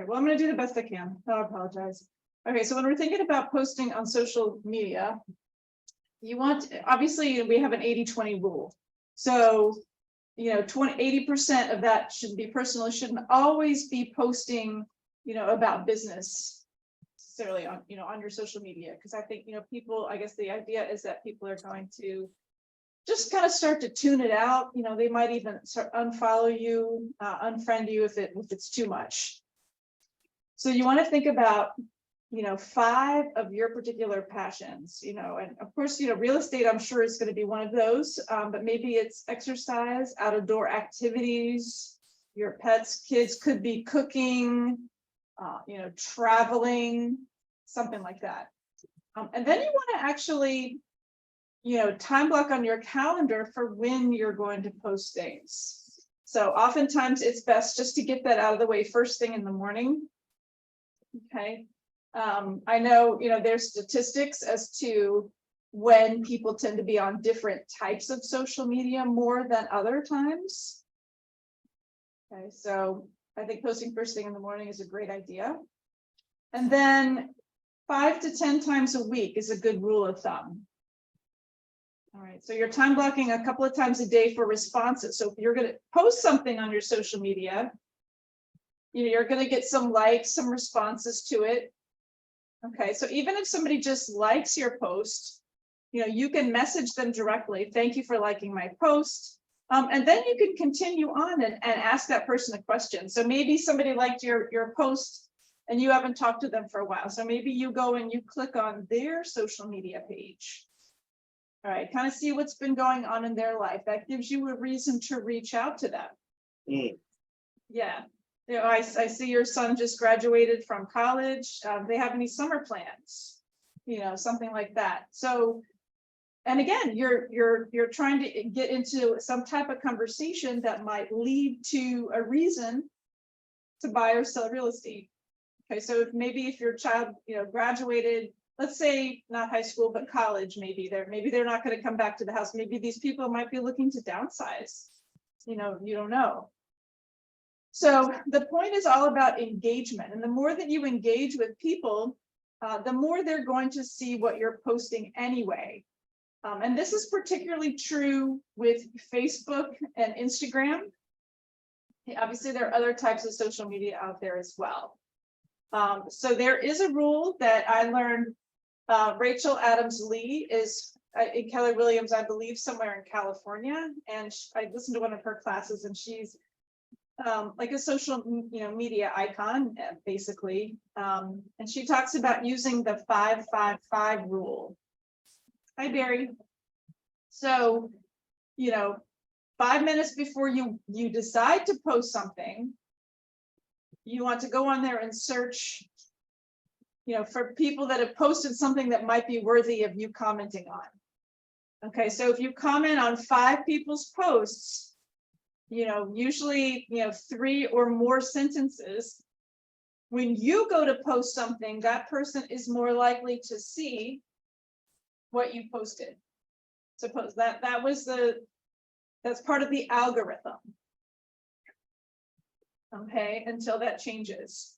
right, well, I'm going to do the best I can. I apologize. Okay, so when we're thinking about posting on social media, you want, obviously, we have an 80-20 rule. So, 80% of that should be personal. It shouldn't always be posting, about business necessarily on, on your social media. Because I think, people, I guess the idea is that people are going to just kind of start to tune it out. They might even start unfollow you, unfriend you if it's too much. So you want to think about, 5 of your particular passions, and of course, real estate, I'm sure is going to be one of those, but maybe it's exercise, out of door activities, your pets, kids, could be cooking, traveling, something like that. And then you want to actually, time block on your calendar for when you're going to post things. So oftentimes it's best just to get that out of the way first thing in the morning. Okay. I know, there's statistics as to when people tend to be on different types of social media more than other times. Okay, so I think posting first thing in the morning is a great idea. And then 5 to 10 times a week is a good rule of thumb. All right, so you're time blocking a couple of times a day for responses. So if you're going to post something on your social media, you're going to get some likes, some responses to it. Okay, so even if somebody just likes your post, you can message them directly. Thank you for liking my post. And then you can continue on and ask that person a question. So maybe somebody liked your post and you haven't talked to them for a while. So maybe you go and you click on their social media page. All right, kind of see what's been going on in their life. That gives you a reason to reach out to them. Yeah. I see your son just graduated from college. They have any summer plans, something like that. So, and again, you're trying to get into some type of conversation that might lead to a reason to buy or sell real estate. Okay, so if your child, graduated, let's say not high school, but college, maybe they're not going to come back to the house. Maybe these people might be looking to downsize. You don't know. So the point is all about engagement. And the more that you engage with people, the more they're going to see what you're posting anyway. And this is particularly true with Facebook and Instagram. Obviously, there are other types of social media out there as well. So there is a rule that I learned. Rachel Adams Lee is in Keller Williams, I believe, somewhere in California. And I listened to one of her classes, and she's like a social, media icon, basically. And she talks about using the 5-5-5 rule. Hi, Barry. So, 5 minutes before you decide to post something, you want to go on there and search, for people that have posted something that might be worthy of you commenting on. Okay, so if you comment on 5 people's posts, usually, 3 or more sentences, when you go to post something, that person is more likely to see what you posted. Suppose that's part of the algorithm. Okay, until that changes.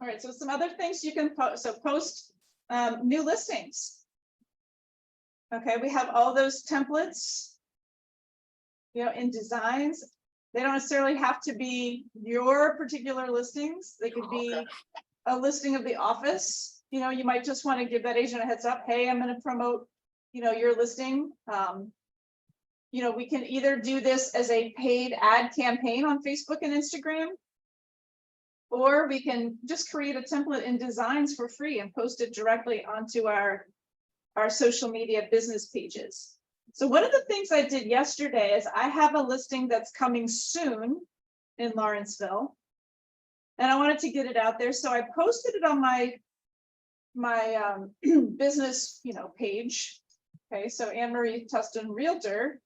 All right, so some other things you can post. So post new listings. Okay, we have all those templates, in designs. They don't necessarily have to be your particular listings. They could be a listing of the office. You might just want to give that agent a heads up. Hey, I'm going to promote, your listing. We can either do this as a paid ad campaign on Facebook and Instagram, or we can just create a template in designs for free and post it directly onto our social media business pages. So one of the things I did yesterday is I have a listing that's coming soon in Lawrenceville, and I wanted to get it out there. So I posted it on my business, page. Okay, so Anne-Marie Tustin Realtor.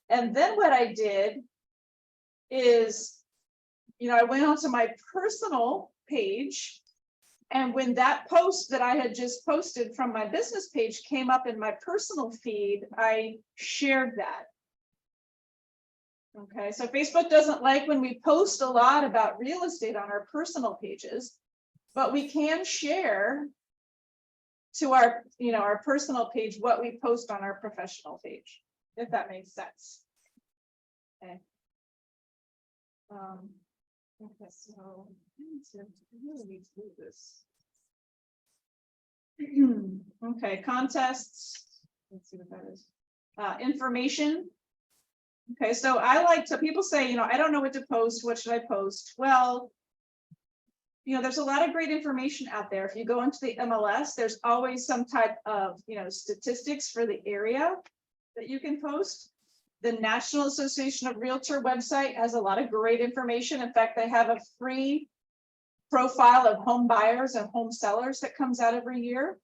And then what I did is, I went onto my personal page, and when that post that I had just posted from my business page came up in my personal feed, I shared that. Okay, so Facebook doesn't like when we post a lot about real estate on our personal pages, but we can share to our, our personal page what we post on our professional page, if that makes sense. Okay. Okay, so I really need to do this. Okay, contests. Let's see what that is. Information. Okay, so I like to, people say, I don't know what to post. What should I post? Well, there's a lot of great information out there. If you go into the MLS, there's always some type of, statistics for the area that you can post. The National Association of Realtor website has a lot of great information. In fact, they have a free profile of home buyers and home sellers that comes out every year.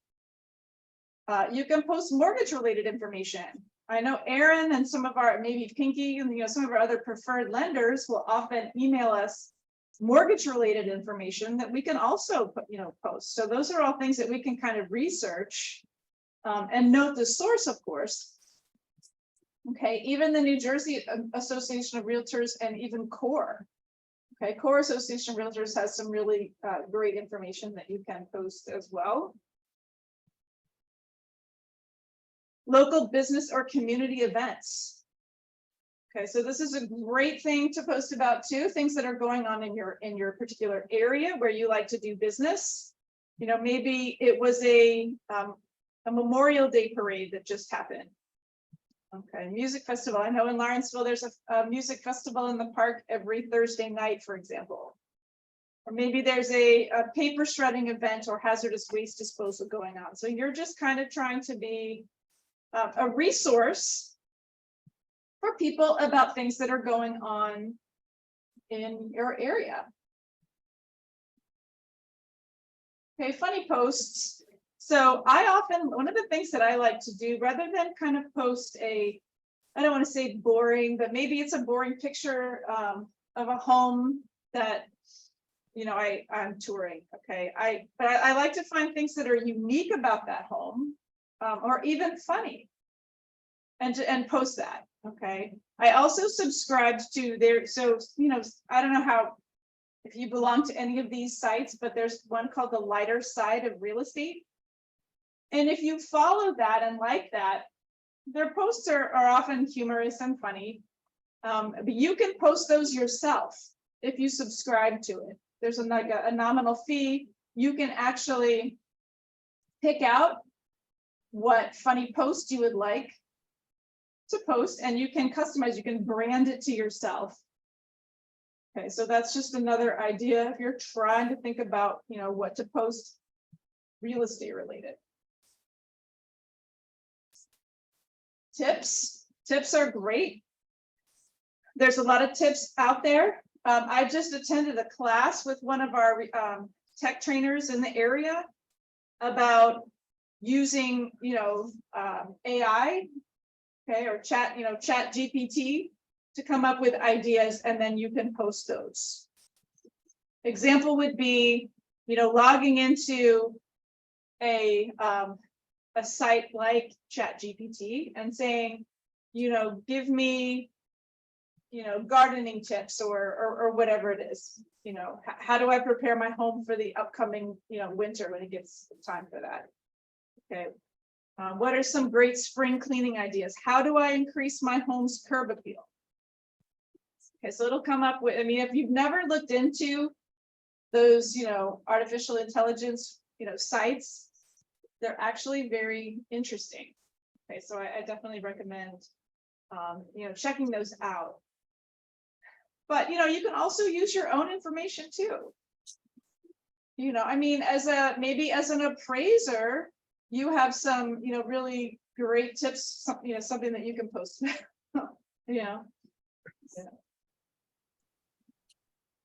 You can post mortgage related information. I know Aaron and some of our, maybe Pinky and some of our other preferred lenders will often email us mortgage related information that we can also post. So those are all things that we can kind of research and note the source, of course. Okay, even the New Jersey Association of Realtors and even CORE. Okay, CORE Association of Realtors has some really great information that you can post as well. Local business or community events. Okay, so this is a great thing to post about too, things that are going on in your particular area where you like to do business. Maybe it was a Memorial Day parade that just happened. Okay, music festival. I know in Lawrenceville, there's a music festival in the park every Thursday night, for example. Or maybe there's a paper shredding event or hazardous waste disposal going on. So you're just kind of trying to be a resource for people about things that are going on in your area. Okay, funny posts. So one of the things that I like to do, rather than kind of post I don't want to say boring, but maybe it's a boring picture of a home that, I'm touring. Okay, but I like to find things that are unique about that home, or even funny, and post that. Okay, I also subscribed to their, so I don't know if you belong to any of these sites, but there's one called the Lighter Side of Real Estate. And if you follow that and like that, their posts are often humorous and funny. But you can post those yourself if you subscribe to it. There's a nominal fee. You can actually pick out what funny post you would like to post, and you can customize, you can brand it to yourself. Okay, so that's just another idea if you're trying to think about, what to post real estate related. Tips are great. There's a lot of tips out there. I just attended a class with one of our tech trainers in the area about using, AI, okay, or chat GPT to come up with ideas, and then you can post those. Example would be, logging into a site like ChatGPT and saying, give me, gardening tips or whatever it is. How do I prepare my home for the upcoming, winter when it gets time for that? Okay. What are some great spring cleaning ideas? How do I increase my home's curb appeal? Okay, so it'll come up with, if you've never looked into those, artificial intelligence, sites, they're actually very interesting. Okay, so I definitely recommend, checking those out. But, you can also use your own information too. Maybe as an appraiser, you have some, really great tips, something that you can post. Yeah.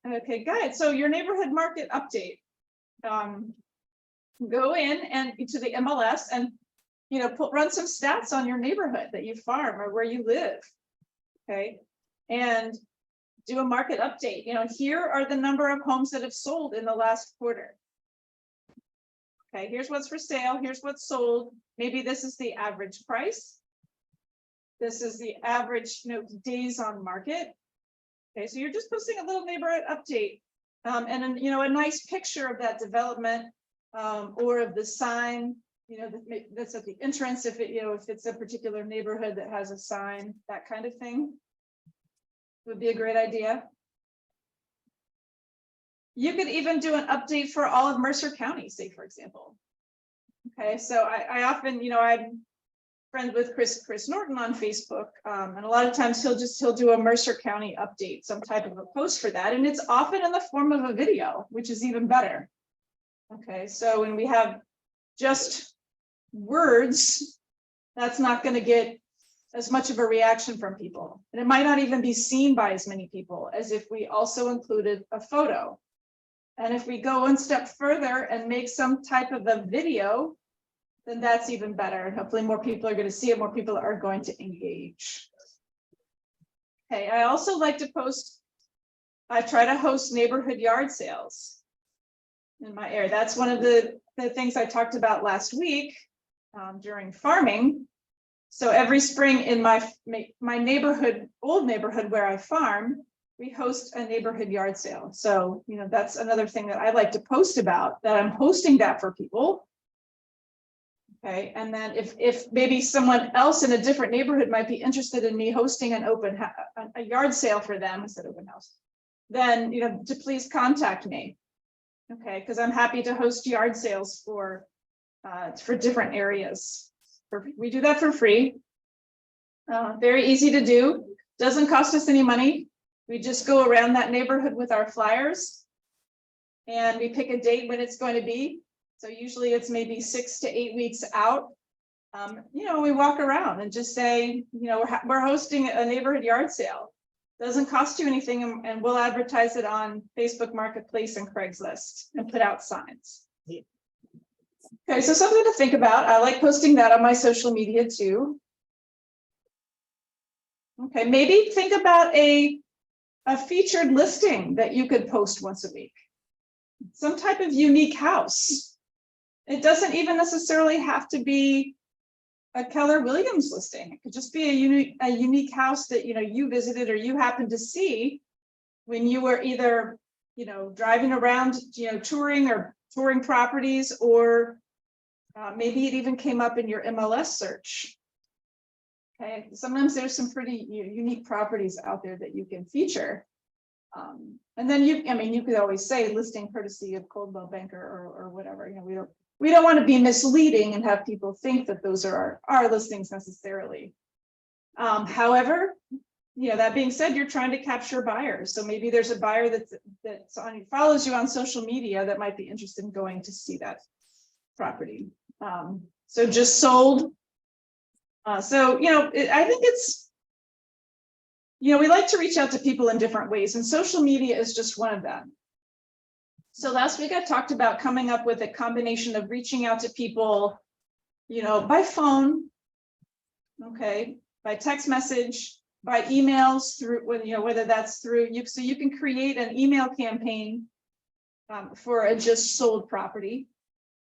Okay, guys. So your neighborhood market update. Go in and to the MLS and run some stats on your neighborhood that you farm or where you live. Okay, and do a market update. Here are the number of homes that have sold in the last quarter. Okay, here's what's for sale, here's what's sold. Maybe this is the average price. This is the average, days on market. Okay, so you're just posting a little neighborhood update, and then, a nice picture of that development, or of the sign, that's at the entrance, if it's a particular neighborhood that has a sign, that kind of thing would be a great idea. You could even do an update for all of Mercer County, say, for example. Okay, so I often, I'm friends with Chris Norton on Facebook, and a lot of times he'll do a Mercer County update, some type of a post for that, and it's often in the form of a video, which is even better. Okay, so when we have just words, that's not going to get as much of a reaction from people, and it might not even be seen by as many people as if we also included a photo. And if we go one step further and make some type of a video, then that's even better. And hopefully more people are going to see it, more people are going to engage. Okay, I also like to post, I try to host neighborhood yard sales in my area. That's one of the things I talked about last week during farming. So every spring in my neighborhood, old neighborhood where I farm, we host a neighborhood yard sale. So, that's another thing that I like to post about, that I'm hosting that for people. Okay, and then if maybe someone else in a different neighborhood might be interested in me hosting an a yard sale for them, instead of open house, then, to please contact me. Okay, because I'm happy to host yard sales for different areas. We do that for free. Very easy to do. Doesn't cost us any money. We just go around that neighborhood with our flyers, and we pick a date when it's going to be. So usually it's maybe 6 to 8 weeks out. We walk around and just say, we're hosting a neighborhood yard sale. Doesn't cost you anything, and we'll advertise it on Facebook Marketplace and Craigslist and put out signs. Okay, so something to think about. I like posting that on my social media too. Okay, maybe think about a featured listing that you could post once a week. Some type of unique house. It doesn't even necessarily have to be a Keller Williams listing. It could just be a unique house that you visited or you happened to see when you were either driving around touring properties, or maybe it even came up in your MLS search. Okay, sometimes there's some pretty unique properties out there that you can feature. And then you could always say listing courtesy of Coldwell Banker or whatever. We don't want to be misleading and have people think that those are our listings necessarily. However, that being said, you're trying to capture buyers. So maybe there's a buyer that follows you on social media that might be interested in going to see that property. So just sold. I think it's, we like to reach out to people in different ways, and social media is just one of them. So last week I talked about coming up with a combination of reaching out to people, by phone, okay, by text message, by emails, through whether that's through you. So you can create an email campaign for a just sold property,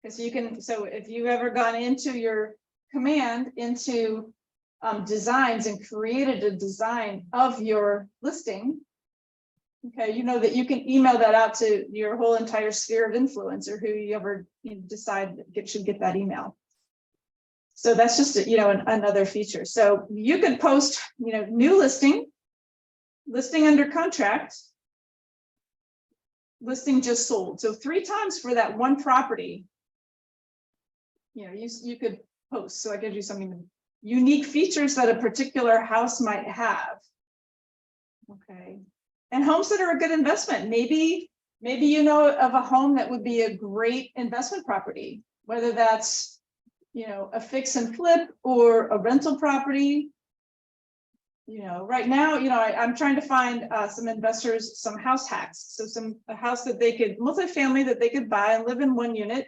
because you can. So if you've ever gone into your command into designs and created a design of your listing, okay, that you can email that out to your whole entire sphere of influence, or who you ever decide should get that email. So that's just another feature. So you could post new listing under contract, listing just sold. So 3 times for that one property. You could post. So I give you something unique features that a particular house might have. Okay. And homes that are a good investment. Maybe of a home that would be a great investment property, whether that's a fix and flip or a rental property. Right now, I'm trying to find some investors, some house hacks. So a house that they could, multifamily, that they could buy and live in one unit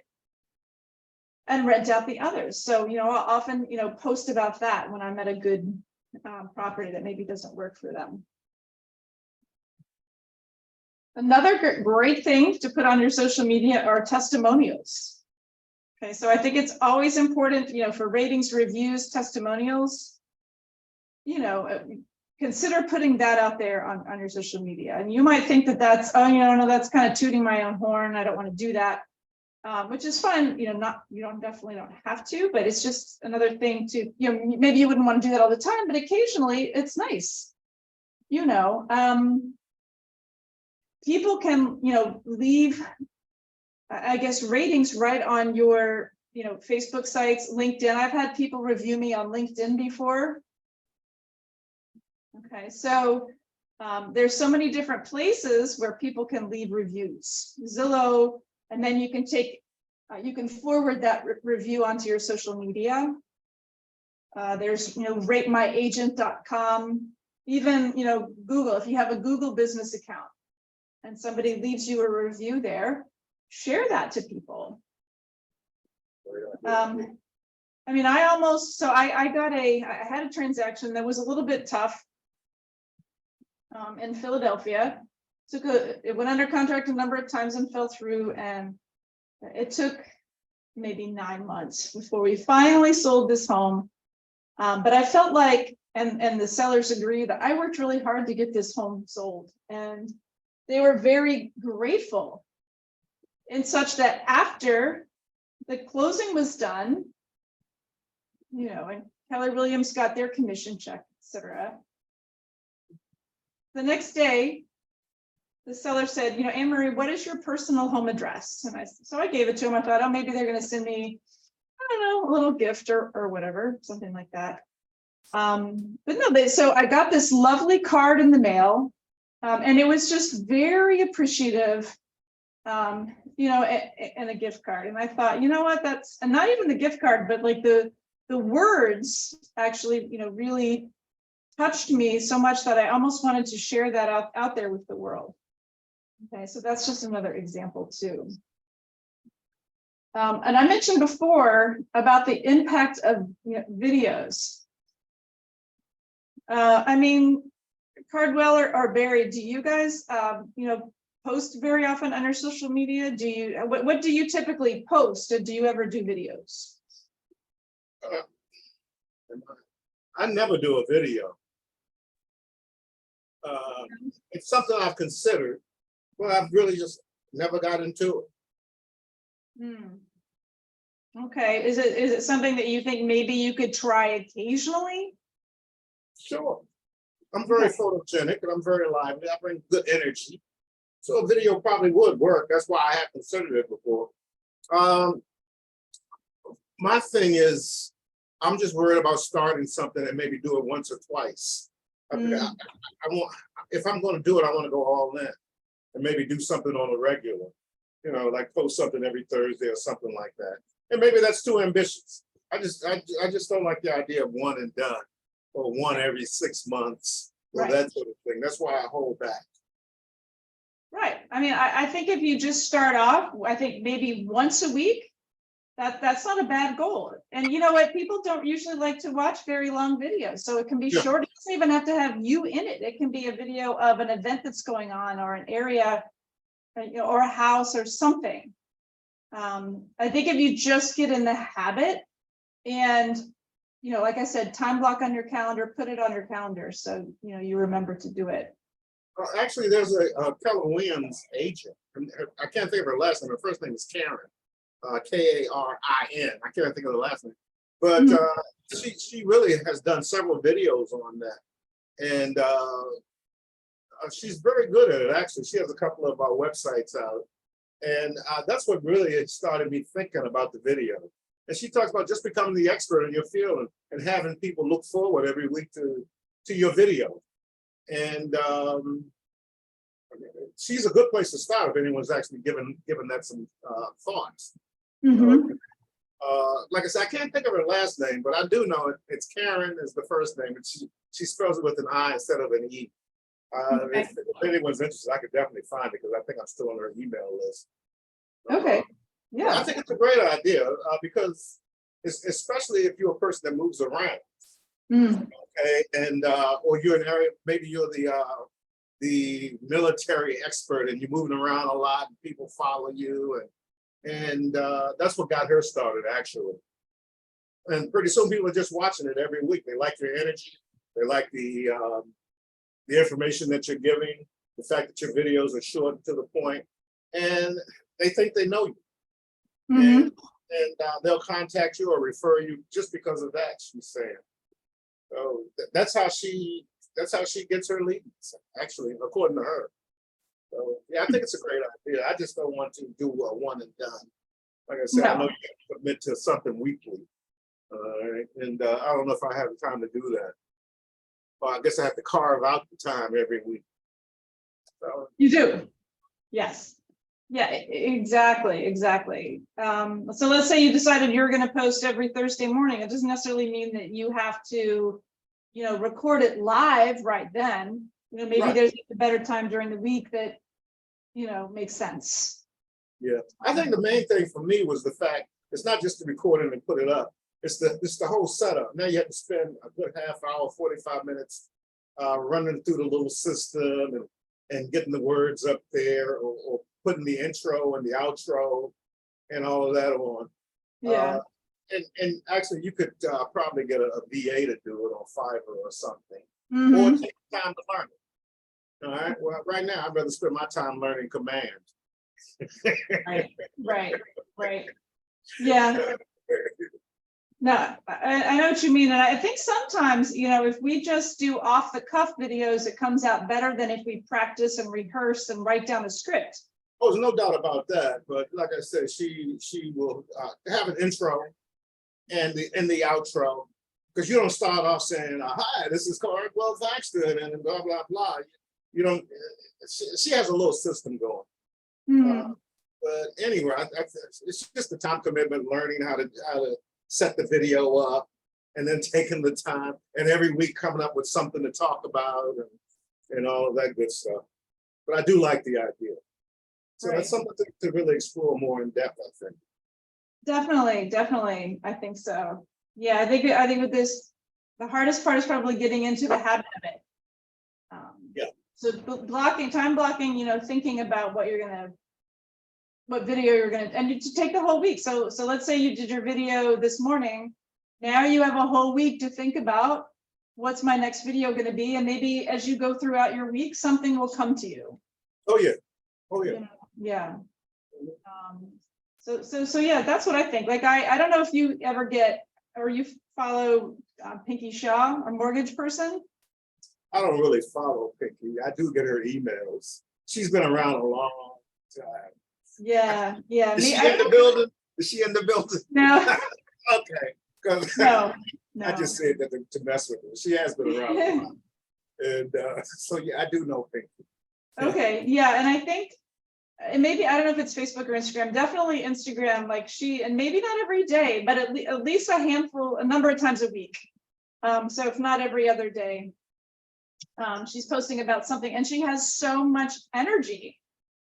and rent out the others. So, I'll often, post about that when I'm at a good property that maybe doesn't work for them. Another great thing to put on your social media are testimonials. Okay, so I think it's always important, for ratings, reviews, testimonials. consider putting that out there on your social media. And you might think that that's, oh, no, that's kind of tooting my own horn. I don't want to do that, which is fine. You definitely don't have to, but it's just another thing to, maybe you wouldn't want to do that all the time, but occasionally it's nice. People can, leave, I guess, ratings right on your, Facebook sites, LinkedIn. I've had people review me on LinkedIn before. Okay, so there's so many different places where people can leave reviews. Zillow, and then you can you can forward that review onto your social media. There's, ratemyagent.com, even, Google. If you have a Google business account and somebody leaves you a review there, share that to people. I had a transaction that was a little bit tough in Philadelphia. It went under contract a number of times and fell through, and it took maybe 9 months before we finally sold this home. But I felt like, and the sellers agreed, that I worked really hard to get this home sold, and they were very grateful, in such that after the closing was done, and Keller Williams got their commission check, etc. The next day, the seller said, Anne-Marie, what is your personal home address? And so I gave it to him. I thought, oh, maybe they're going to send me, I don't know, a little gift or whatever, something like that. But no, so I got this lovely card in the mail, and it was just very appreciative, and a gift card. And I thought, you know what, that's, and not even the gift card, but like the words actually, really touched me so much that I almost wanted to share that out there with the world. Okay, so that's just another example too. And I mentioned before about the impact of videos. Cardwell or Barry, do you guys, post very often on your social media? What do you typically post? Or do you ever do videos? I never do a video. It's something I've considered, but I've really just never got into it. Okay, is it something that you think maybe you could try occasionally? Sure. I'm very photogenic and I'm very lively. I bring good energy. So a video probably would work. That's why I have considered it before. My thing is, I'm just worried about starting something and maybe do it once or twice. I want, if I'm going to do it, I want to go all in and maybe do something on a regular, like post something every Thursday or something like that. And maybe that's too ambitious. I just don't like the idea of one and done, or one every 6 months, or right. That sort of thing. That's why I hold back. Right. I think if you just start off, I think maybe once a week, that's not a bad goal. And you know what? People don't usually like to watch very long videos. So it can be short. It doesn't even have to have you in it. It can be a video of an event that's going on, or an area, or a house or something. I think if you just get in the habit and, like I said, time block on your calendar, put it on your calendar so, you remember to do it. Actually, there's a Keller Williams agent. I can't think of her last name. Her first name is Karen. Karin. I can't think of the last name, but she really has done several videos on that, and she's very good at it. Actually, she has a couple of websites out, and that's what really started me thinking about the video. And she talks about just becoming the expert in your field and having people look forward every week to your video. And she's a good place to start if anyone's actually given that some thoughts. Like I said, I can't think of her last name, but I do know it's Karen is the first name, and she spells it with an I instead of an E. If anyone's interested, I could definitely find it because I think I'm still on her email list. Okay. Yeah. I think it's a great idea because especially if you're a person that moves around. Okay, and or you're an area, maybe you're the military expert and you're moving around a lot and people follow you, and that's what got her started actually. And pretty soon people are just watching it every week. They like your energy, They like the information that you're giving, the fact that your videos are short and to the point, and they think they know you. Mhm. And they'll contact you or refer you just because of that, she's saying. So that's how she gets her leads, actually, according to her. So yeah, I think it's a great idea. I just don't want to do a one and done. Like I said, I know No. you have to commit to something weekly. And I don't know if I have the time to do that. Well, I guess I have to carve out the time every week. So, You do. Yes. Yeah, exactly. So let's say you decided you're going to post every Thursday morning. It doesn't necessarily mean that you have to, record it live right then. Maybe right. there's a better time during the week that, makes sense. Yeah, I think the main thing for me was the fact it's not just the recording and put it up. It's the whole setup. Now you have to spend a good half hour, 45 minutes running through the little system and getting the words up there or putting the intro and the outro and all of that on. Yeah. And actually you could probably get a VA to do it on Fiverr or something, or Mhm. take time to learn it. All right. Well, right now I'd rather spend my time learning Command. Right. Yeah. No, I know what you mean. And I think sometimes, if we just do off the cuff videos, it comes out better than if we practice and rehearse and write down a script. Oh, there's no doubt about that. But like I said, she will have an intro and the outro, because you don't start off saying, "Hi, this is Cardwell Thaxton," and blah blah blah. You don't. She has a little system going. Mhm. But anyway, it's just the time commitment, learning how to set the video up, and then taking the time, and every week coming up with something to talk about and all of that good stuff. But I do like the idea. So Right. that's something to really explore more in depth, I think. Definitely. I think so. Yeah, I think with this, the hardest part is probably getting into the habit of it. Yeah. So time blocking, thinking about what video you're gonna, and you take the whole week. So let's say you did your video this morning. Now you have a whole week to think about what's my next video going to be, and maybe as you go throughout your week, something will come to you. Oh yeah. Yeah. So yeah, that's what I think. Like I don't know if you ever get or you follow Pinky Shaw, a mortgage person. I don't really follow Pinky. I do get her emails. She's been around a long time. Yeah. Is she in the building? Is she in the building? No. Okay. No. I just said that to mess with her. She has been around a while. And so yeah, I do know Pinky. Okay. Yeah, and I think. And maybe, I don't know if it's Facebook or Instagram, definitely Instagram, like and maybe not every day, but at least a number of times a week. So if not every other day, she's posting about something, and she has so much energy.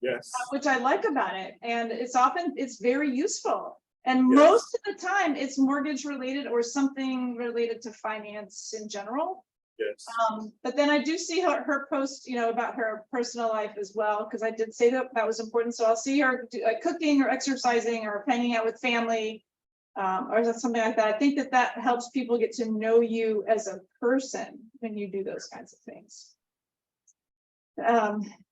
Yes. Which I like about it. And it's very useful. And Yes. most of the time it's mortgage related or something related to finance in general. Yes. But then I do see her post, about her personal life as well, because I did say that was important. So I'll see her cooking or exercising or hanging out with family, or something like that. I think that helps people get to know you as a person when you do those kinds of things.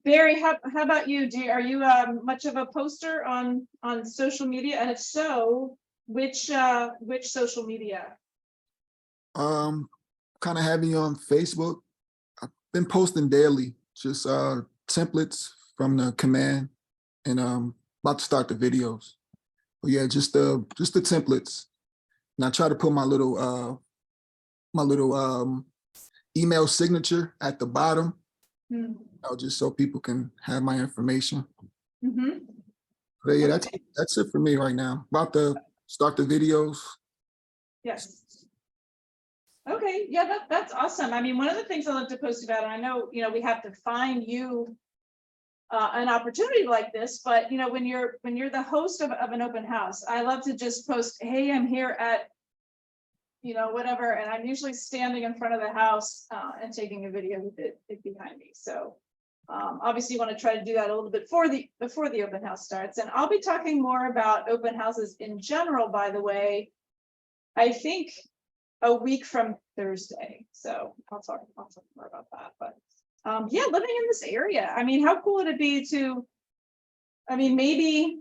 Barry, how about you? Are you much of a poster on social media? And if so, which social media? Kind of heavy on Facebook. I've been posting daily, just templates from the command, and about to start the videos. But yeah, just the templates. And I try to put my little email signature at the bottom, just so people can have my information. Mm-hmm. But yeah, that's it for me right now. About to start the videos. Yes. Okay, yeah, that's awesome. I mean, one of the things I love to post about, and I know, we have to find you an opportunity like this, but when you're the host of an open house, I love to just post, hey, I'm here at, whatever, and I'm usually standing in front of the house and taking a video with it behind me. So obviously you want to try to do that a little bit before the open house starts. And I'll be talking more about open houses in general, by the way. I think a week from Thursday. So I'll talk more about that. But yeah, living in this area. I mean, how cool would it be to, I mean, maybe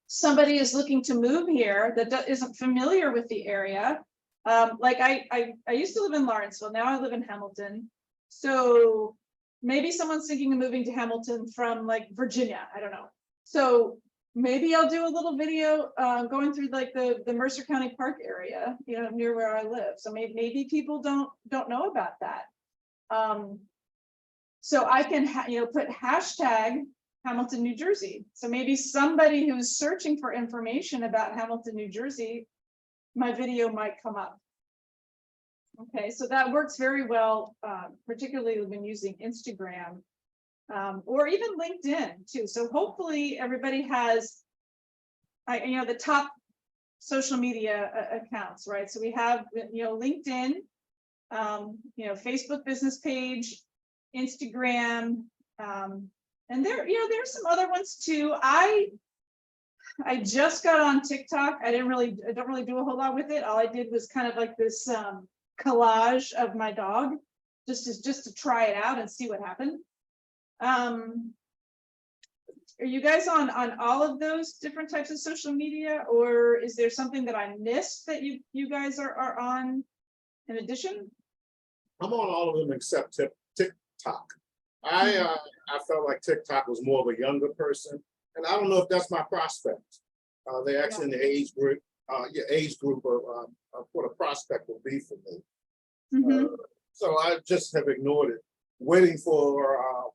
somebody is looking to move here that isn't familiar with the area. Like I used to live in Lawrenceville, now I live in Hamilton. So maybe someone's thinking of moving to Hamilton from like Virginia, I don't know. So maybe I'll do a little video going through like the Mercer County Park area, you know, near where I live. So maybe people don't know about that. So I can put hashtag Hamilton, New Jersey. So maybe somebody who's searching for information about Hamilton, New Jersey, my video might come up. Okay, so that works very well, particularly when using Instagram or even LinkedIn too. So hopefully everybody has, the top social media accounts, right? So we have, LinkedIn, Facebook business page, Instagram, and there's some other ones too. I just got on TikTok. I don't really do a whole lot with it. All I did was kind of like this collage of my dog, just to try it out and see what happened. Are you guys on all of those different types of social media, or is there something that I missed that you guys are on in addition? I'm on all of them except TikTok. I felt like TikTok was more of a younger person, and I don't know if that's my prospect. They're actually in the age group of what a prospect will be for me. So I just have ignored it, waiting for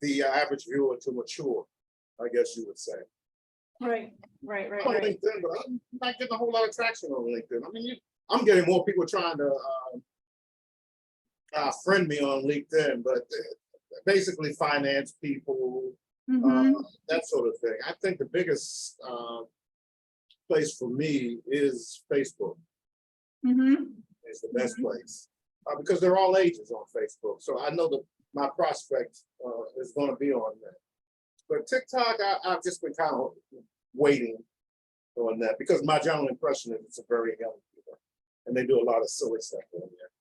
the average viewer to mature, I guess you would say. Right. On LinkedIn, but I'm not getting a whole lot of traction on LinkedIn. I mean, I'm getting more people trying to friend me on LinkedIn, but basically finance people, that sort of thing. I think the biggest place for me is Facebook. It's the best place because they're all ages on Facebook. So I know that my prospect is going to be on there. But TikTok, I've just been kind of waiting on that because my general impression is it's a very young people, and they do a lot of silly stuff on there.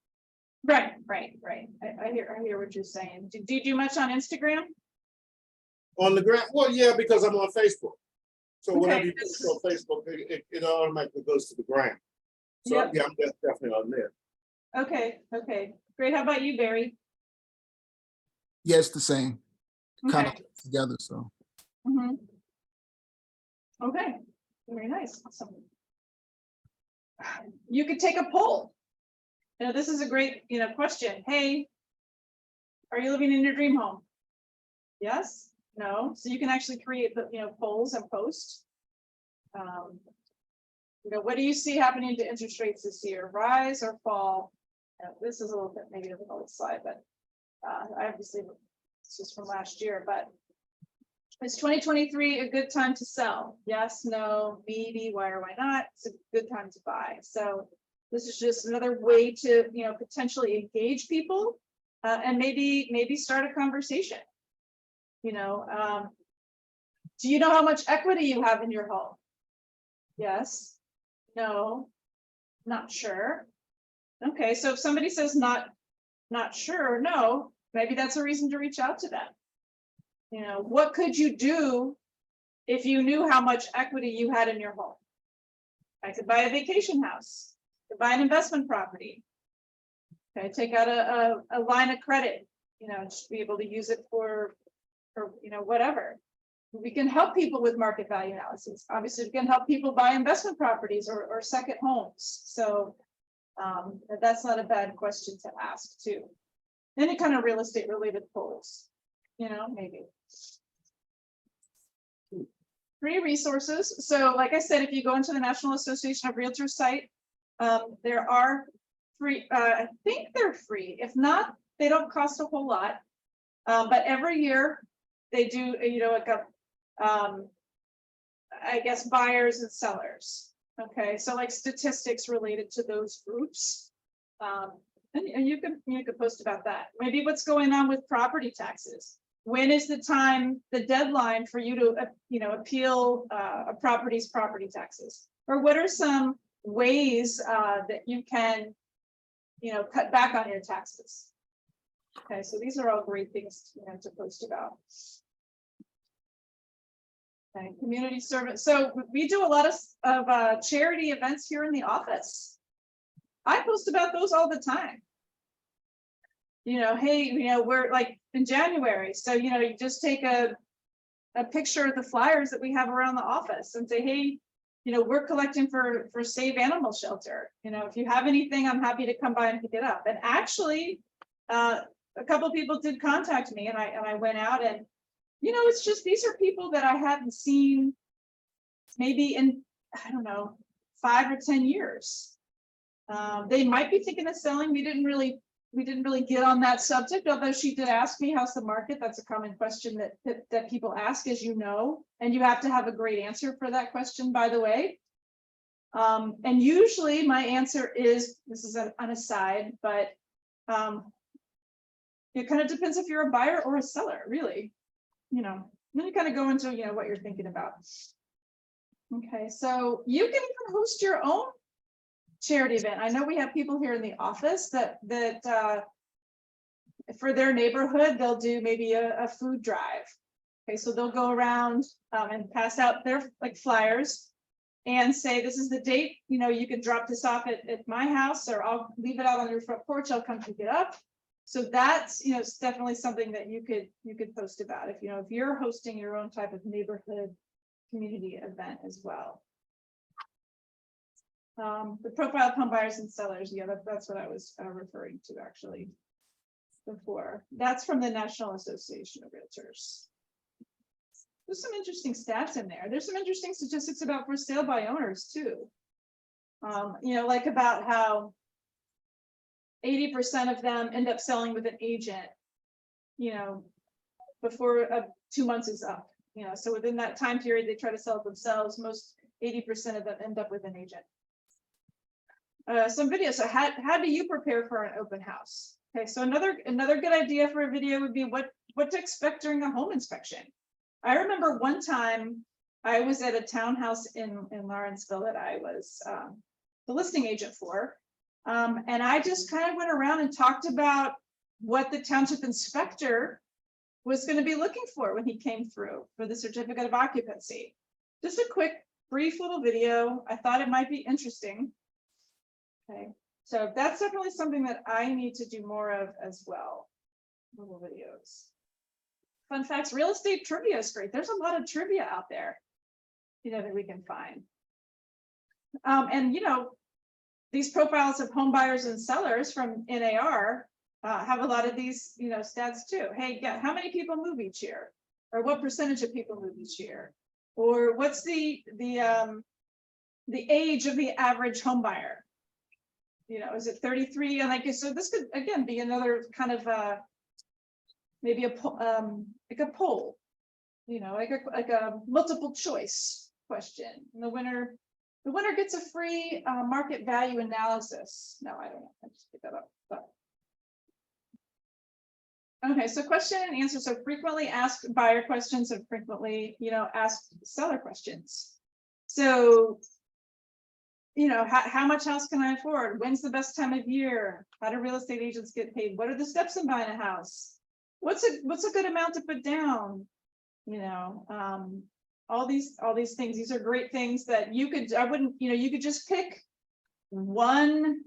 Right. I hear what you're saying. Do you do much on Instagram? On the ground, well, yeah, because I'm on Facebook. So whenever you post on Facebook, it automatically goes to the ground. So yeah, I'm definitely on there. Okay, great. How about you, Barry? Yeah, it's the same. Kind of together, so. Okay, very nice. Awesome. You could take a poll. This is a great, question. Hey, are you living in your dream home? Yes, no. So you can actually create the, polls and post. What do you see happening to interest rates this year? Rise or fall? This is a little bit maybe of an old slide, but obviously this is from last year. But is 2023 a good time to sell? Yes, no, maybe, why or why not? It's a good time to buy. So this is just another way to, potentially engage people and maybe start a conversation. Do you know how much equity you have in your home? Yes, no, not sure. Okay, so if somebody says not sure or no, maybe that's a reason to reach out to them. What could you do if you knew how much equity you had in your home? I could buy a vacation house, I could buy an investment property. Okay, take out a line of credit, just be able to use it for whatever. We can help people with market value analysis. Obviously, we can help people buy investment properties or second homes. So that's not a bad question to ask too. Any kind of real estate related polls, maybe. Free resources. So like I said, if you go into the National Association of Realtors site, there are free, I think they're free. If not, they don't cost a whole lot. But every year they do, I guess buyers and sellers. Okay, so like statistics related to those groups. And you can post about that. Maybe what's going on with property taxes. When is the deadline for you to appeal a property's property taxes? Or what are some ways that you can, cut back on your taxes. Okay, so these are all great things, to post about. Okay, community service. So we do a lot of charity events here in the office. I post about those all the time. Hey, we're like in January, so you just take a picture of the flyers that we have around the office and say, hey, we're collecting for Save Animal Shelter. If you have anything, I'm happy to come by and pick it up. And actually, a couple of people did contact me, and I went out, and it's just, these are people that I hadn't seen maybe in, I don't know, 5 or 10 years. They might be thinking of selling. We didn't really get on that subject, although she did ask me, how's the market? That's a common question that people ask, as you know, and you have to have a great answer for that question, by the way. And usually my answer is, this is an aside, but it kind of depends if you're a buyer or a seller, really. Then you kind of go into what you're thinking about. Okay, so you can host your own charity event. I know we have people here in the office that for their neighborhood, they'll do maybe a food drive. Okay, so they'll go around and pass out their like flyers and say, this is the date, you can drop this off at my house, or I'll leave it out on your front porch, I'll come pick it up. So that's, it's definitely something that you could post about if you're hosting your own type of neighborhood community event as well. The profile of home buyers and sellers, yeah, that's what I was referring to actually before. That's from the National Association of Realtors. There's some interesting stats in there. There's some interesting statistics about for sale by owners too. Like about how 80% of them end up selling with an agent, before 2 months is up. So within that time period, they try to sell it themselves. Most 80% of them end up with an agent. Some videos. So how do you prepare for an open house? Okay, so another good idea for a video would be what to expect during a home inspection. I remember one time I was at a townhouse in Lawrenceville that I was the listing agent for. And I just kind of went around and talked about what the township inspector was going to be looking for when he came through for the certificate of occupancy. Just a quick, brief little video. I thought it might be interesting. Okay, so that's definitely something that I need to do more of as well. Little videos. Fun facts, real estate trivia is great. There's a lot of trivia out there, that we can find. And these profiles of home buyers and sellers from NAR have a lot of these, stats too. Hey, yeah, how many people move each year, or what percentage of people move each year, or what's the age of the average home buyer? Is it 33? And so this could again be another kind of maybe like a poll, like a multiple choice question. And the winner gets a free market value analysis. No, I don't know. I just picked that up. But. Okay, so question and answer. So frequently asked buyer questions and frequently, asked seller questions. So, how much house can I afford? When's the best time of year? How do real estate agents get paid? What are the steps in buying a house? What's a good amount to put down? All these things. These are great things that you could. I wouldn't. You could just pick one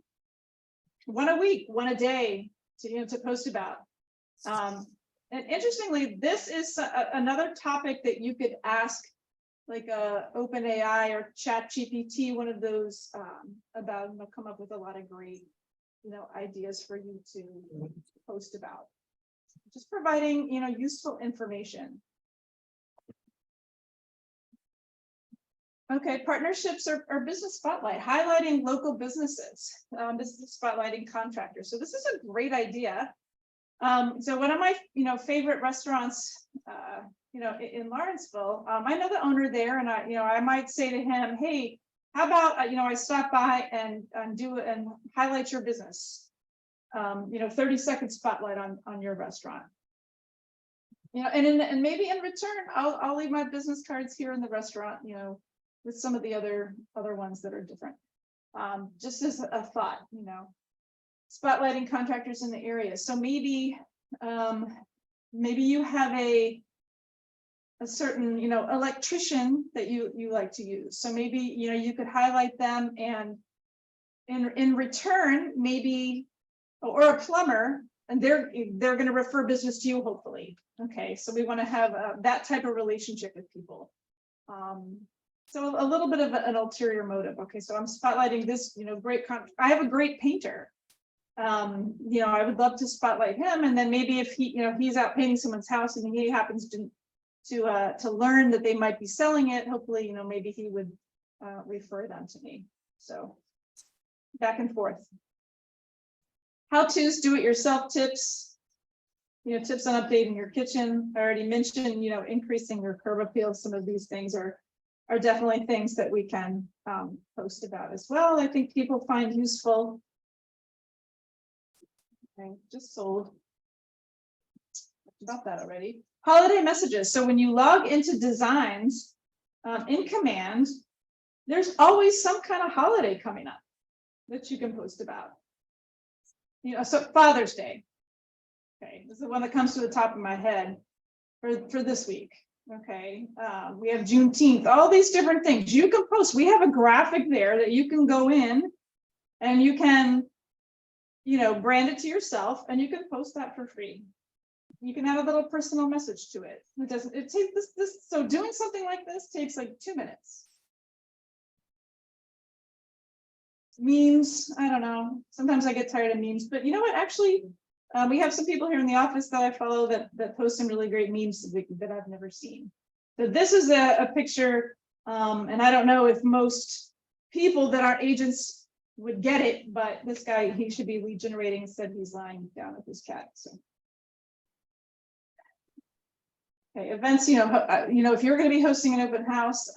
a week, one a day to post about. And interestingly, this is another topic that you could ask, like OpenAI or ChatGPT, one of those about, and they'll come up with a lot of great, ideas for you to post about. Just providing, useful information. Okay, partnerships or business spotlight, highlighting local businesses, business spotlighting contractors. So this is a great idea. So one of my, favorite restaurants, in Lawrenceville, I know the owner there, and I might say to him, hey, how about, I stop by and highlight your business, 30-second spotlight on your restaurant. And maybe in return, I'll leave my business cards here in the restaurant, with some of the other ones that are different. Just as a thought, you know, spotlighting contractors in the area. So maybe, maybe you have a certain, you know, electrician that you like to use. So maybe, you know, you could highlight them, and in return, maybe, or a plumber, and they're going to refer business to you, hopefully. Okay, so we want to have that type of relationship with people. So a little bit of an ulterior motive. Okay, so I'm spotlighting this, you know, I have a great painter. You know, I would love to spotlight him, and then maybe if he, you know, he's out painting someone's house and he happens to learn that they might be selling it, hopefully, you know, maybe he would refer them to me. So back and forth. How-tos, do-it-yourself tips. You know, tips on updating your kitchen. I already mentioned, you know, increasing your curb appeal. Some of these things are definitely things that we can post about as well. I think people find useful. Okay, just sold. About that already. Holiday messages. So when you log into designs in Command, there's always some kind of holiday coming up that you can post about. You know, so Father's Day. Okay, this is the one that comes to the top of my head for this week. Okay, we have Juneteenth, all these different things you can post. We have a graphic there that you can go in and you can, you know, brand it to yourself, and you can post that for free. You can add a little personal message to it. It doesn't, it takes this, so doing something like this takes like 2 minutes. Memes, I don't know. Sometimes I get tired of memes, but you know what? Actually, we have some people here in the office that I follow that post some really great memes that I've never seen. So this is a picture, and I don't know if most people that are agents would get it, but this guy, he should be lead generating. Instead, he's lying down with his cat. So. Okay, events, you know, if you're going to be hosting an open house,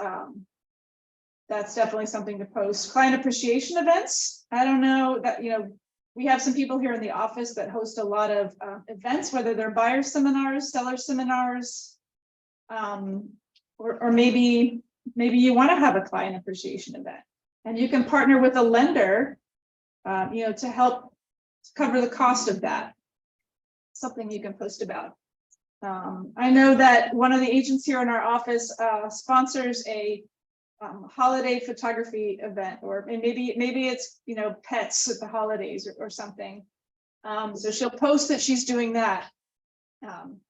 that's definitely something to post. Client appreciation events. I don't know that, you know, we have some people here in the office that host a lot of events, whether they're buyer seminars, seller seminars, or maybe you want to have a client appreciation event, and you can partner with a lender, you know, to help cover the cost of that. Something you can post about. I know that one of the agents here in our office sponsors a holiday photography event, or maybe it's, you know, pets at the holidays or something. So she'll post that she's doing that. And,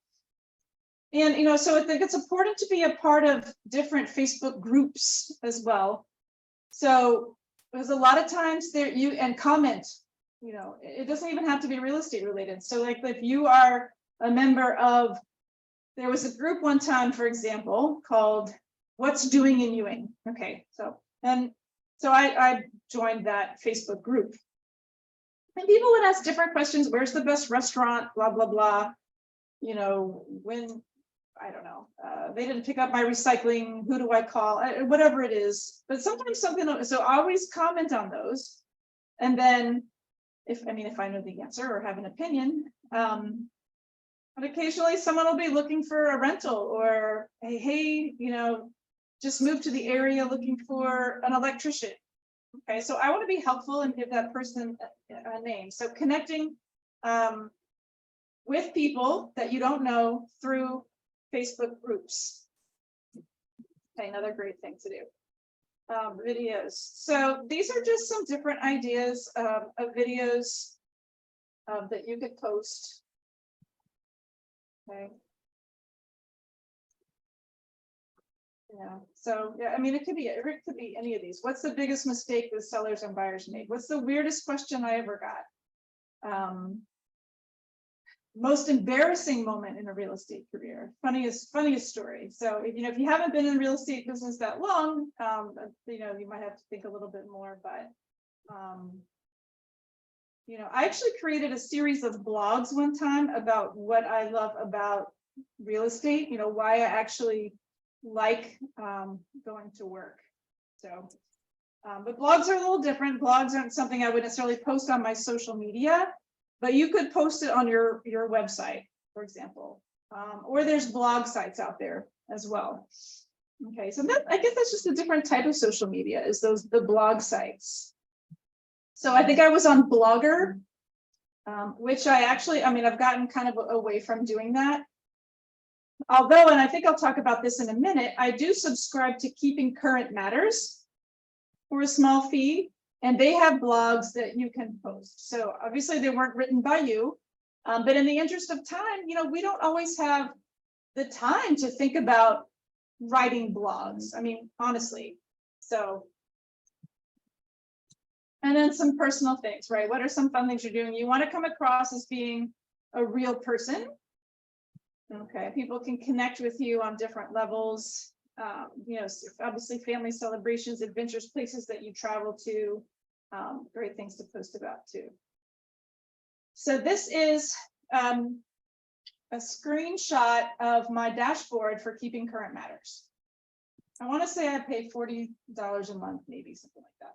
you know, so I think it's important to be a part of different Facebook groups as well. So there's a lot of times there and comment, you know, it doesn't even have to be real estate related. So like if you are a member of, there was a group one time, for example, called What's Doing in Ewing. Okay, so I joined that Facebook group, and people would ask different questions. Where's the best restaurant? Blah blah blah. You know, when, I don't know, they didn't pick up my recycling. Who do I call? Whatever it is. But sometimes something. So I always comment on those, and then if I know the answer or have an opinion. But occasionally someone will be looking for a rental, or hey, you know, just moved to the area looking for an electrician. Okay, so I want to be helpful and give that person a name. So connecting with people that you don't know through Facebook groups. Okay, another great thing to do. Videos. So these are just some different ideas of videos that you could post. Okay. Yeah. So yeah, I mean, it could be any of these. What's the biggest mistake that sellers and buyers made? What's the weirdest question I ever got? Most embarrassing moment in a real estate career. Funniest story. So if you haven't been in the real estate business that long, you know, you might have to think a little bit more. But you know, I actually created a series of blogs one time about what I love about real estate, you know, why I actually like going to work. So, but blogs are a little different. Blogs aren't something I would necessarily post on my social media, but you could post it on your website, for example, or there's blog sites out there as well. Okay, so I guess that's just a different type of social media, is the blog sites. So I think I was on Blogger, which I mean, I've gotten kind of away from doing that. Although, and I think I'll talk about this in a minute, I do subscribe to Keeping Current Matters for a small fee, and they have blogs that you can post. So obviously they weren't written by you, but in the interest of time, we don't always have the time to think about writing blogs. I mean, honestly, so. And then some personal things, right? What are some fun things you're doing? You want to come across as being a real person. Okay, people can connect with you on different levels. Obviously family celebrations, adventures, places that you travel to, great things to post about too. So this is a screenshot of my dashboard for Keeping Current Matters. I want to say I pay $40 a month, maybe something like that.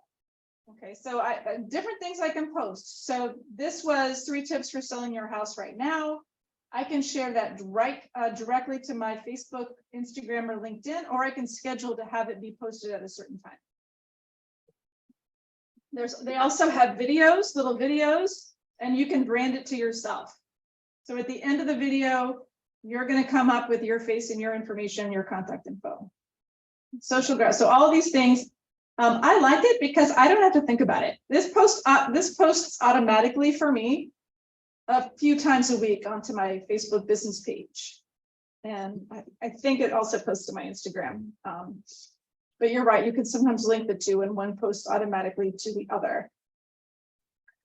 Okay, so different things I can post. So this was 3 tips for selling your house right now. I can share that directly to my Facebook, Instagram, or LinkedIn, or I can schedule to have it be posted at a certain time. They also have videos, little videos, and you can brand it to yourself. So at the end of the video, you're going to come up with your face and your information, your contact info. Social graph. So all of these things, I like it because I don't have to think about it. This posts automatically for me a few times a week onto my Facebook business page. And I think it also posts to my Instagram. But you're right, you can sometimes link the two and one posts automatically to the other.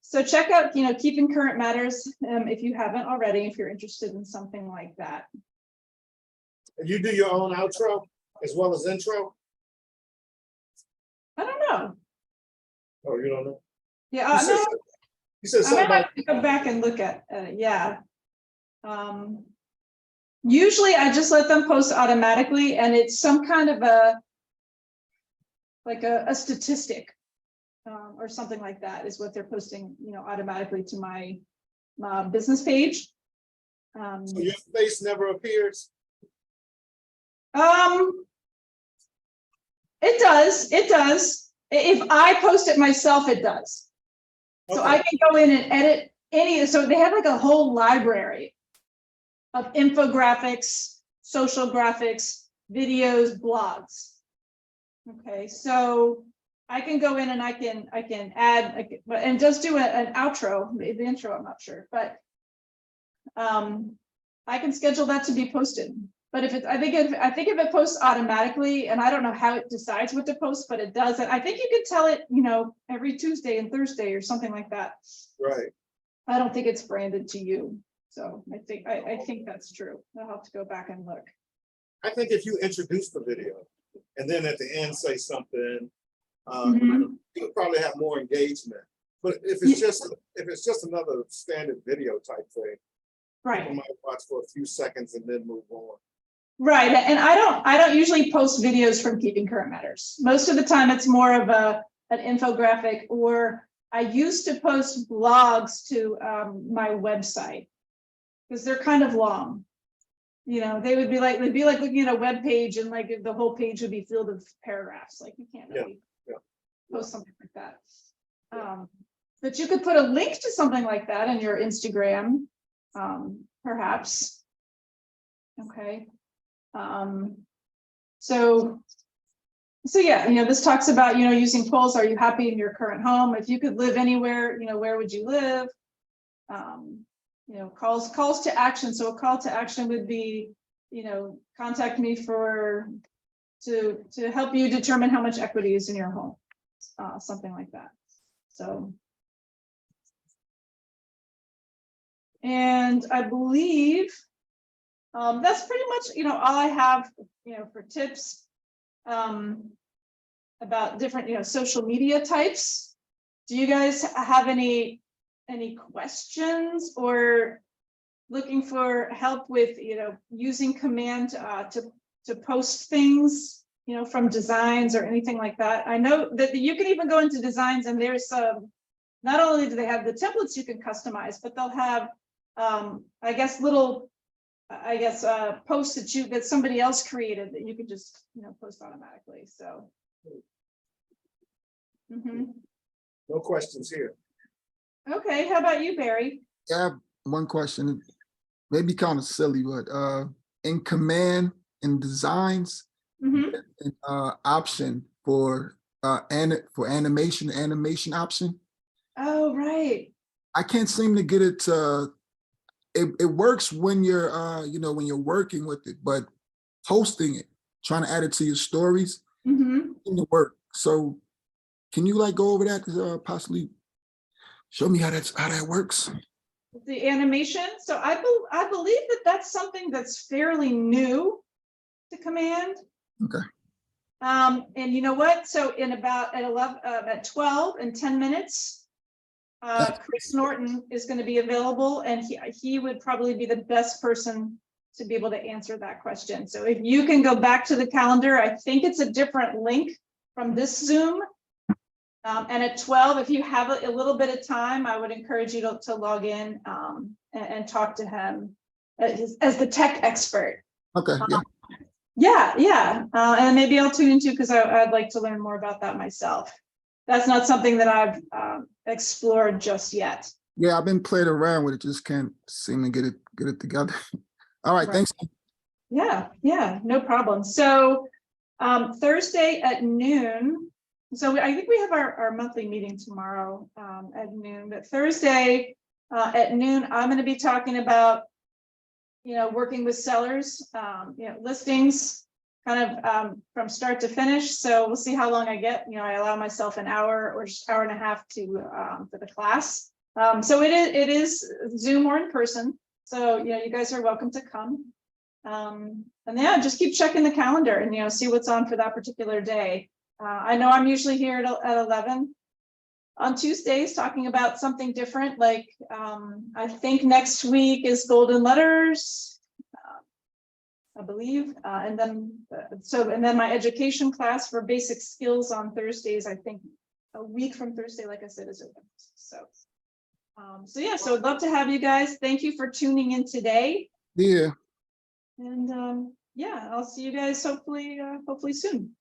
So check out, Keeping Current Matters if you haven't already, if you're interested in something like that. And you do your own outro as well as intro? I don't know. Oh, you don't know? Yeah, You said I something might about have to go back and look at yeah. Usually I just let them post automatically, and it's some kind of a statistic or something like that is what they're posting, automatically to my business page. so your face never appears. It does. If I post it myself, it does. So Okay. I can go in and edit so they have like a whole library of infographics, social graphics, videos, blogs. Okay, so I can go in and I can add and just do an outro, the intro, I'm not sure, but I can schedule that to be posted. But if if it posts automatically, and I don't know how it decides what to post, but it does. And I think you can tell it, every Tuesday and Thursday or something like that. Right. I don't think it's branded to you. So I think that's true. I'll have to go back and look. I think if you introduce the video and then at the end say something, you'll probably have more engagement. But if it's just another standard video type thing, right, people might watch for a few seconds and then move on. Right, and I don't usually post videos from Keeping Current Matters. Most of the time, it's more of an infographic, or I used to post blogs to my website because they're kind of long. They'd be like looking at a web page, and like the whole page would be filled with paragraphs. Like you can't really post something like that. But you could put a link to something like that in your Instagram, perhaps. Okay. So yeah, this talks about, using polls. Are you happy in your current home? If you could live anywhere, where would you live? Calls to action. So a call to action would be, contact me to help you determine how much equity is in your home, something like that. So, and I believe that's pretty much, all I have, for tips about different, social media types. Do you guys have any questions or looking for help with, using command to post things, from designs or anything like that? I know that you can even go into designs, and there's not only do they have the templates you can customize, but they'll have posts that somebody else created that you could just post automatically. So No questions here. Okay, how about you, Barry? I have one question, maybe kind of silly, but in command and designs, Mhm. option for animation option. Oh, right. I can't seem to get it to. It works when you're when you're working with it, but posting it, trying to add it to your stories, Mhm. doesn't work. So can you like go over that? Possibly show me how that works. The animation. So I believe that that's something that's fairly new to Command. Okay. And you know what? So in about at 12 and 10 minutes, Chris Norton is going to be available, and he would probably be the best person to be able to answer that question. So if you can go back to the calendar, I think it's a different link from this Zoom. And at 12, if you have a little bit of time, I would encourage you to log in and talk to him as the tech expert. Okay. Yeah. Yeah. And maybe I'll tune into, because I'd like to learn more about that myself. That's not something that I've explored just yet. Yeah, I've been playing around with it, just can't seem to get it together. All right, thanks. Yeah, no problem. So Thursday at noon. So I think we have our monthly meeting tomorrow at noon, but Thursday at noon, I'm going to be talking about, working with sellers, listings kind of from start to finish. So we'll see how long I get. I allow myself an hour or hour and a half for the class. So it is Zoom or in person. So, you guys are welcome to come. And yeah, just keep checking the calendar and, see what's on for that particular day. I know I'm usually here at 11 on Tuesdays talking about something different. Like I think next week is Golden Letters, I believe. And then my education class for basic skills on Thursdays, I think a week from Thursday, like I said, is open. So yeah, so I'd love to have you guys. Thank you for tuning in today. Yeah. And yeah, I'll see you guys hopefully soon.